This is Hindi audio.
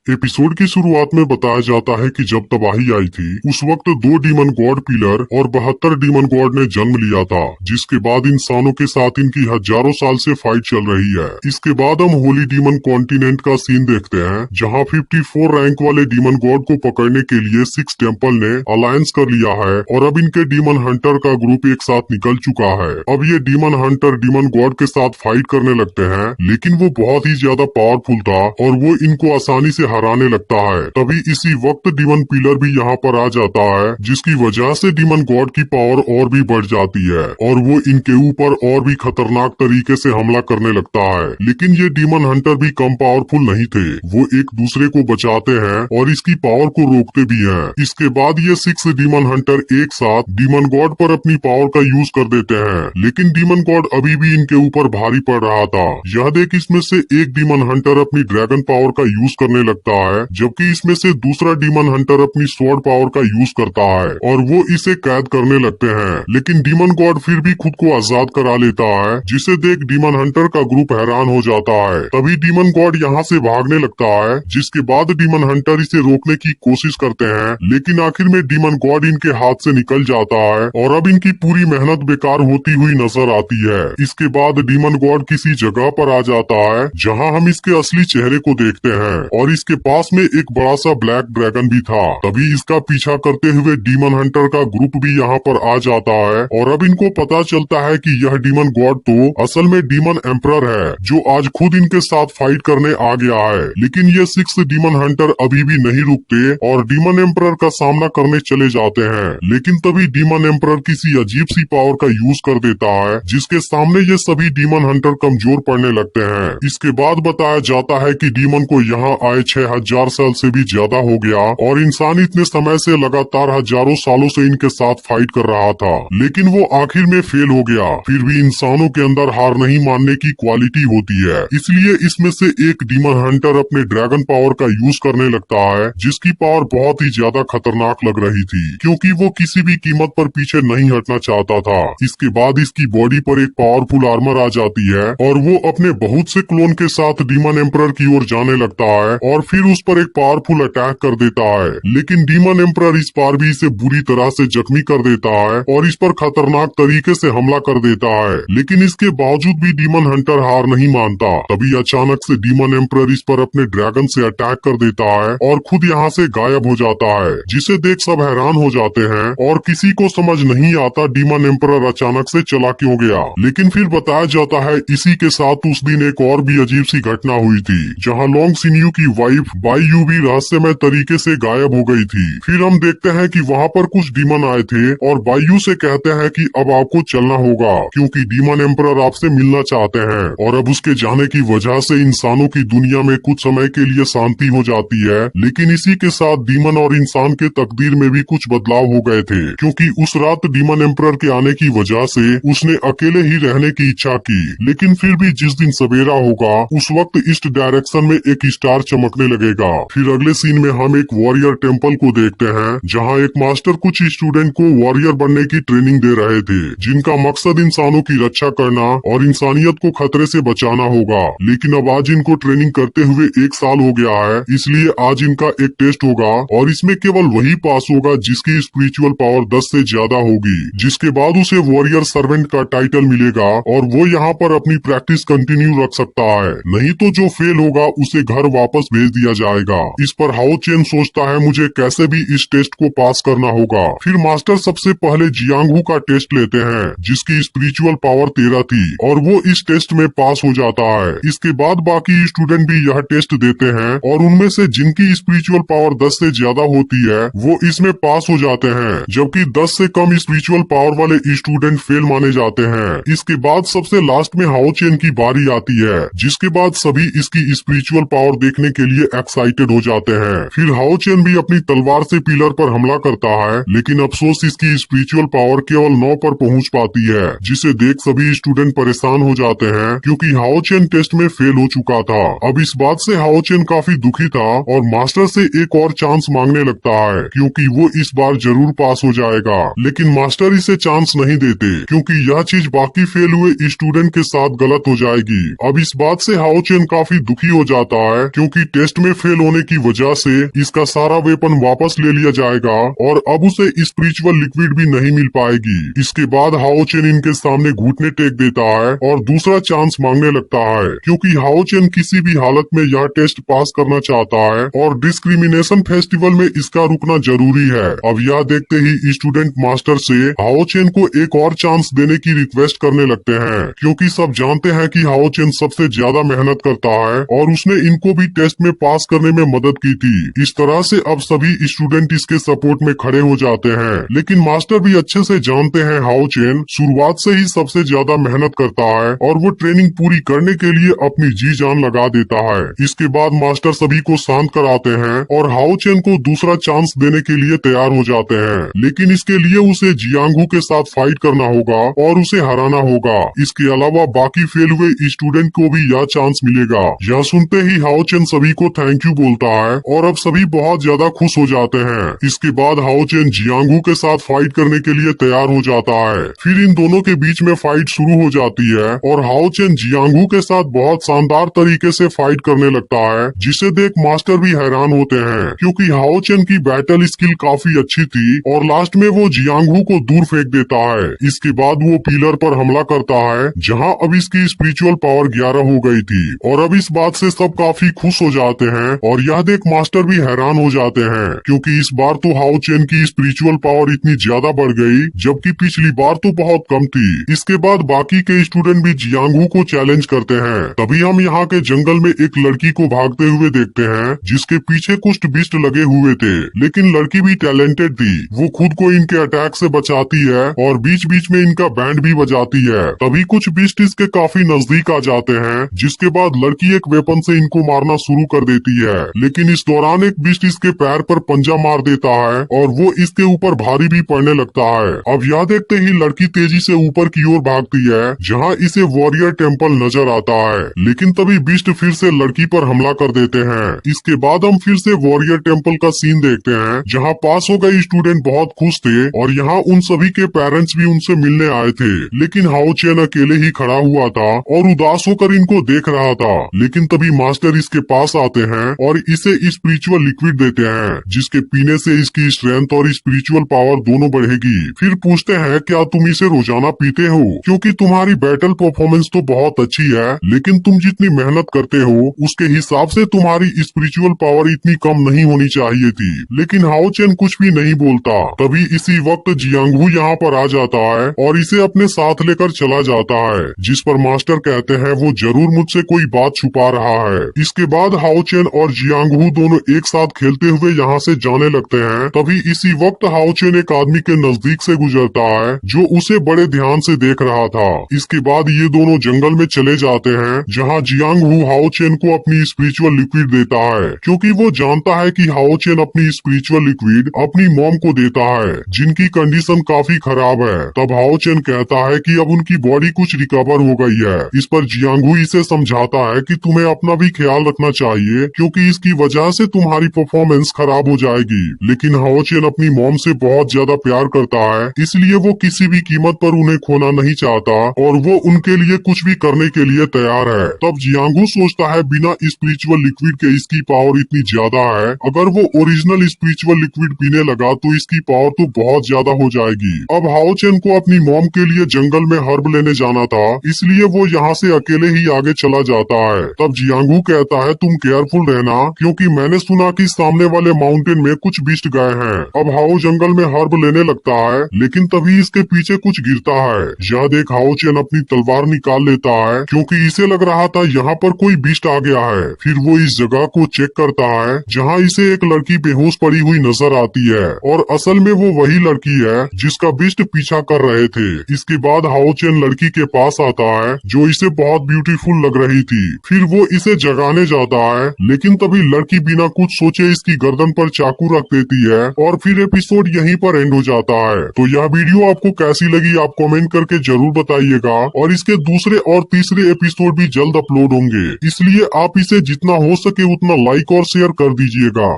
एपिसोड की शुरुआत में बताया जाता है कि जब तबाही आई थी उस वक्त 2 डीमन गॉड पिलर और 72 डीमन गॉड ने जन्म लिया था, जिसके बाद इंसानों के साथ इनकी हजारों साल से फाइट चल रही है। इसके बाद हम होली डीमन कॉन्टिनेंट का सीन देखते हैं, जहां 54 रैंक वाले डीमन गॉड को पकड़ने के लिए 6 टेम्पल ने अलायंस कर लिया है और अब इनके डीमन हंटर का ग्रुप एक साथ निकल चुका है। अब ये डीमन हंटर डीमन गॉड के साथ फाइट करने लगते हैं, लेकिन वो बहुत ही ज्यादा पावरफुल था और वो इनको आसानी से हराने लगता है। तभी इसी वक्त डीमन पिलर भी यहाँ पर आ जाता है, जिसकी वजह से डीमन गॉड की पावर और भी बढ़ जाती है और वो इनके ऊपर और भी खतरनाक तरीके से हमला करने लगता है। लेकिन ये डीमन हंटर भी कम पावरफुल नहीं थे, वो एक दूसरे को बचाते हैं और इसकी पावर को रोकते भी हैं। इसके बाद ये 6 डीमन हंटर एक साथ डीमन गॉड पर अपनी पावर का यूज कर देते हैं, लेकिन डीमन गॉड अभी भी इनके ऊपर भारी पड़ रहा था। यह देख इसमें से एक डीमन हंटर अपनी ड्रैगन पावर का यूज करने लगता है, जबकि इसमें से दूसरा डीमन हंटर अपनी स्वॉर्ड पावर का यूज करता है और वो इसे कैद करने लगते हैं। लेकिन डीमन गॉड फिर भी खुद को आजाद करा लेता है, जिसे देख डीमन हंटर का ग्रुप हैरान हो जाता है। तभी डीमन गॉड यहाँ से भागने लगता है, जिसके बाद डीमन हंटर इसे रोकने की कोशिश करते हैं, लेकिन आखिर में डीमन गॉड इनके हाथ से निकल जाता है और अब इनकी पूरी मेहनत बेकार होती हुई नजर आती है। इसके बाद डीमन गॉड किसी जगह पर आ जाता है, जहाँ हम इसके असली चेहरे को देखते हैं और इसके पास में एक बड़ा सा ब्लैक ड्रैगन भी था। तभी इसका पीछा करते हुए डीमन हंटर का ग्रुप भी यहाँ पर आ जाता है और अब इनको पता चलता है कि यह डीमन गॉड तो असल में डीमन एम्परर है, जो आज खुद इनके साथ फाइट करने आ गया है। लेकिन ये 6 डीमन हंटर अभी भी नहीं रुकते और डीमन एम्परर का सामना करने चले जाते हैं। लेकिन तभी डीमन एम्परर किसी अजीब सी पावर का यूज कर देता है, जिसके सामने ये सभी डीमन हंटर कमजोर पड़ने लगते हैं। इसके बाद बताया जाता है कि डीमन को यहाँ आए 6000 साल से भी ज्यादा हो गया और इंसान इतने समय से लगातार हजारों सालों से इनके साथ फाइट कर रहा था, लेकिन वो आखिर में फेल हो गया। फिर भी इंसानों के अंदर हार नहीं मानने की क्वालिटी होती है, इसलिए इसमें से एक डीमन हंटर अपने ड्रैगन पावर का यूज करने लगता है, जिसकी पावर बहुत ही ज्यादा खतरनाक लग रही थी, क्योंकि वो किसी भी कीमत पर पीछे नहीं हटना चाहता था। इसके बाद इसकी बॉडी पर एक पावरफुल आर्मर आ जाती है और वो अपने बहुत से क्लोन के साथ डीमन एम्परर की ओर जाने लगता है और फिर उस पर एक पावरफुल अटैक कर देता है। लेकिन डीमन एम्परर इस बार भी इसे बुरी तरह से जख्मी कर देता है और इस पर खतरनाक तरीके से हमला कर देता है। लेकिन इसके बावजूद भी डीमन हंटर हार नहीं मानता। तभी अचानक से डीमन एम्परर इस पर अपने ड्रैगन से अटैक कर देता है और खुद यहाँ से गायब हो जाता है, जिसे देख सब हैरान हो जाते हैं और किसी को समझ नहीं आता डीमन एम्परर अचानक से चला क्यों गया। लेकिन फिर बताया जाता है इसी के साथ उस दिन एक और भी अजीब सी घटना हुई थी, जहाँ लॉन्ग सिन्यू की वाइफ बाईयू भी रहस्यमय तरीके से गायब हो गई थी। फिर हम देखते हैं कि वहाँ पर कुछ डीमन आए थे और बाईयू से कहते हैं कि अब आपको चलना होगा, क्योंकि डीमन एम्परर आपसे मिलना चाहते हैं। और अब उसके जाने की वजह से इंसानों की दुनिया में कुछ समय के लिए शांति हो जाती है। लेकिन इसी के साथ डीमन और इंसान के तकदीर में भी कुछ बदलाव हो गए थे, क्योंकि उस रात डीमन एम्परर के आने की वजह से उसने अकेले ही रहने की इच्छा की। लेकिन फिर भी जिस दिन सवेरा होगा उस वक्त ईस्ट डायरेक्शन में एक स्टार चमकने लगेगा। फिर अगले सीन में हम एक वॉरियर टेम्पल को देखते हैं, जहां एक मास्टर कुछ स्टूडेंट को वॉरियर बनने की ट्रेनिंग दे रहे थे, जिनका मकसद इंसानों की रक्षा करना और इंसानियत को खतरे से बचाना होगा। लेकिन अब आज इनको ट्रेनिंग करते हुए 1 साल हो गया है, इसलिए आज इनका एक टेस्ट होगा और इसमें केवल वही पास होगा जिसकी स्पिरिचुअल पावर 10 से ज्यादा होगी, जिसके बाद उसे वॉरियर सर्वेंट का टाइटल मिलेगा और वो यहाँ पर अपनी प्रैक्टिस कंटिन्यू रख सकता है। नहीं तो जो फेल होगा उसे घर वापस भेज दिया जाएगा। इस पर हाओ चेन सोचता है मुझे कैसे भी इस टेस्ट को पास करना होगा। फिर मास्टर सबसे पहले जियांगहू का टेस्ट लेते हैं, जिसकी स्पिरिचुअल पावर 13 थी और वो इस टेस्ट में पास हो जाता है। इसके बाद बाकी स्टूडेंट भी यह टेस्ट देते हैं और उनमें से जिनकी स्पिरिचुअल पावर 10 से ज्यादा होती है वो इसमें पास हो जाते हैं, जबकि 10 से कम स्पिरिचुअल पावर वाले स्टूडेंट फेल माने जाते हैं। इसके बाद सबसे लास्ट में हाओ चेन की बारी आती है, जिसके बाद सभी इसकी स्पिरिचुअल पावर देखने के लिए एक्साइटेड हो जाते हैं। फिर हाओ चेन भी अपनी तलवार से पिलर पर हमला करता है, लेकिन अफसोस इसकी स्पिरिचुअल पावर केवल 9 पर पहुंच पाती है, जिसे देख सभी स्टूडेंट परेशान हो जाते हैं, क्योंकि हाओ चेन टेस्ट में फेल हो चुका था। अब इस बात से हाओ चेन काफी दुखी था और मास्टर से एक और चांस मांगने लगता है, क्योंकि वो इस बार जरूर पास हो जाएगा। लेकिन मास्टर इसे चांस नहीं देते, क्योंकि यह चीज बाकी फेल हुए स्टूडेंट के साथ गलत हो जाएगी। अब इस बात से हाओ चेन काफी दुखी हो जाता है, क्योंकि टेस्ट टेस्ट में फेल होने की वजह से इसका सारा वेपन वापस ले लिया जाएगा और अब उसे स्पिरिचुअल लिक्विड भी नहीं मिल पाएगी। इसके बाद हाओ चेन इनके सामने घुटने टेक देता है और दूसरा चांस मांगने लगता है, क्योंकि हाओ चेन किसी भी हालत में यह टेस्ट पास करना चाहता है और डिस्क्रिमिनेशन फेस्टिवल में इसका रुकना जरूरी है। अब यह देखते ही स्टूडेंट मास्टर से हाओ चेन को एक और चांस देने की रिक्वेस्ट करने लगते हैं, क्योंकि सब जानते हैं कि हाओ चेन सबसे ज्यादा मेहनत करता है और उसने इनको भी टेस्ट में पास करने में मदद की थी। इस तरह से अब सभी स्टूडेंट इसके सपोर्ट में खड़े हो जाते हैं, लेकिन मास्टर भी अच्छे से जानते हैं हाओ चेन शुरुआत से ही सबसे ज्यादा मेहनत करता है और वो ट्रेनिंग पूरी करने के लिए अपनी जी जान लगा देता है। इसके बाद मास्टर सभी को शांत कराते हैं और हाओ चेन को दूसरा चांस देने के लिए तैयार हो जाते हैं, लेकिन इसके लिए उसे जियांगहू के साथ फाइट करना होगा और उसे हराना होगा। इसके अलावा बाकी फेल हुए स्टूडेंट को भी यह चांस मिलेगा। यह सुनते ही हाओ चेन सभी को थैंक यू बोलता है और अब सभी बहुत ज्यादा खुश हो जाते हैं। इसके बाद हाओ चेन जियांगहू के साथ फाइट करने के लिए तैयार हो जाता है। फिर इन दोनों के बीच में फाइट शुरू हो जाती है और हाओ चेन जियांगहू के साथ बहुत शानदार तरीके से फाइट करने लगता है, जिसे देख मास्टर भी हैरान होते हैं, क्योंकि हाओ चेन की बैटल स्किल काफी अच्छी थी और लास्ट में वो जियांगहू को दूर फेंक देता है। इसके बाद वो पिलर पर हमला करता है, जहाँ अब इसकी स्पिरिचुअल पावर 11 हो गई थी और अब इस बात से सब काफी खुश हो जाते हैं और यह देख मास्टर भी हैरान हो जाते हैं, क्योंकि इस बार तो हाओ चेन की स्पिरिचुअल पावर इतनी ज्यादा बढ़ गई, जबकि पिछली बार तो बहुत कम थी। इसके बाद बाकी के स्टूडेंट भी जियांगहू को चैलेंज करते हैं। तभी हम यहाँ के जंगल में एक लड़की को भागते हुए देखते हैं, जिसके पीछे कुछ बिस्ट लगे हुए थे, लेकिन लड़की भी टैलेंटेड थी। वो खुद को इनके अटैक से बचाती है और बीच बीच में इनका बैंड भी बजाती है। तभी कुछ बिस्ट इसके काफी नजदीक आ जाते हैं, जिसके बाद लड़की एक वेपन से इनको मारना शुरू कर देती है, लेकिन इस दौरान एक बिस्ट इसके पैर पर पंजा मार देता है और वो इसके ऊपर भारी भी पड़ने लगता है। अब यह देखते ही लड़की तेजी से ऊपर की ओर भागती है, जहाँ इसे वॉरियर टेम्पल नजर आता है, लेकिन तभी बिस्ट फिर से लड़की पर हमला कर देते हैं। इसके बाद हम फिर से वॉरियर टेम्पल का सीन देखते हैं, जहाँ पास हो गए स्टूडेंट बहुत खुश थे और यहाँ उन सभी के पेरेंट्स भी उनसे मिलने आए थे, लेकिन हाओ चेन अकेले ही खड़ा हुआ था और उदास होकर इनको देख रहा था। लेकिन तभी मास्टर इसके पास आते हैं और इसे स्पिरिचुअल लिक्विड देते हैं, जिसके पीने से इसकी स्ट्रेंथ और स्पिरिचुअल पावर दोनों बढ़ेगी। फिर पूछते हैं क्या तुम इसे रोजाना पीते हो, क्योंकि तुम्हारी बैटल परफॉर्मेंस तो बहुत अच्छी है, लेकिन तुम जितनी मेहनत करते हो उसके हिसाब से तुम्हारी स्पिरिचुअल पावर इतनी कम नहीं होनी चाहिए थी। लेकिन हाओ चेन कुछ भी नहीं बोलता। तभी इसी वक्त जियांगहू यहाँ पर आ जाता है और इसे अपने साथ लेकर चला जाता है, जिस पर मास्टर कहते हैं वो जरूर मुझसे कोई बात छुपा रहा है। इसके बाद हाओ चेन और जियांगहू दोनों एक साथ खेलते हुए यहाँ से जाने लगते हैं। तभी इसी वक्त हाओ चेन एक आदमी के नजदीक से गुजरता है, जो उसे बड़े ध्यान से देख रहा था। इसके बाद ये दोनों जंगल में चले जाते हैं, जहाँ जियांगहू हाओ चेन को अपनी स्पिरिचुअल लिक्विड देता है, क्योंकि वो जानता है कि हाओ चेन अपनी स्पिरिचुअल लिक्विड अपनी मॉम को देता है, जिनकी कंडीशन काफी खराब है। तब हाओ चेन कहता है कि अब उनकी बॉडी कुछ रिकवर हो गई है। इस पर जियांगहू इसे समझाता है कि तुम्हें अपना भी ख्याल रखना चाहिए, क्योंकि इसकी वजह से तुम्हारी परफॉर्मेंस खराब हो जाएगी। लेकिन हाओ चेन अपनी मॉम से बहुत ज्यादा प्यार करता है, इसलिए वो किसी भी कीमत पर उन्हें खोना नहीं चाहता और वो उनके लिए कुछ भी करने के लिए तैयार है। तब जियांगहू सोचता है बिना स्पिरिचुअल लिक्विड के इसकी पावर इतनी ज्यादा है, अगर वो ओरिजिनल स्पिरिचुअल लिक्विड पीने लगा तो इसकी पावर तो बहुत ज्यादा हो जाएगी। अब हाओ चेन को अपनी मॉम के लिए जंगल में हर्ब लेने जाना था, इसलिए वो यहाँ से अकेले ही आगे चला जाता है। तब जियांगहू कहता है तुम केयरफुल रहना, क्योंकि मैंने सुना कि सामने वाले माउंटेन में कुछ बिस्ट गए हैं। अब हाओ जंगल में हर्ब लेने लगता है, लेकिन तभी इसके पीछे कुछ गिरता है। यह देख हाओ चेन अपनी तलवार निकाल लेता है, क्योंकि इसे लग रहा था यहाँ पर कोई बिस्ट आ गया है। फिर वो इस जगह को चेक करता है, जहाँ इसे एक लड़की बेहोश पड़ी हुई नजर आती है और असल में वो वही लड़की है जिसका बिस्ट पीछा कर रहे थे। इसके बाद हाओ चेन लड़की के पास आता है, जो इसे बहुत ब्यूटीफुल लग रही थी। फिर वो इसे जगाने जाता है, लेकिन तभी लड़की बिना कुछ सोचे इसकी गर्दन पर चाकू रख देती है और फिर एपिसोड यहीं पर एंड हो जाता है। तो यह वीडियो आपको कैसी लगी आप कमेंट करके जरूर बताइएगा, और इसके दूसरे और तीसरे एपिसोड भी जल्द अपलोड होंगे, इसलिए आप इसे जितना हो सके उतना लाइक और शेयर कर दीजिएगा।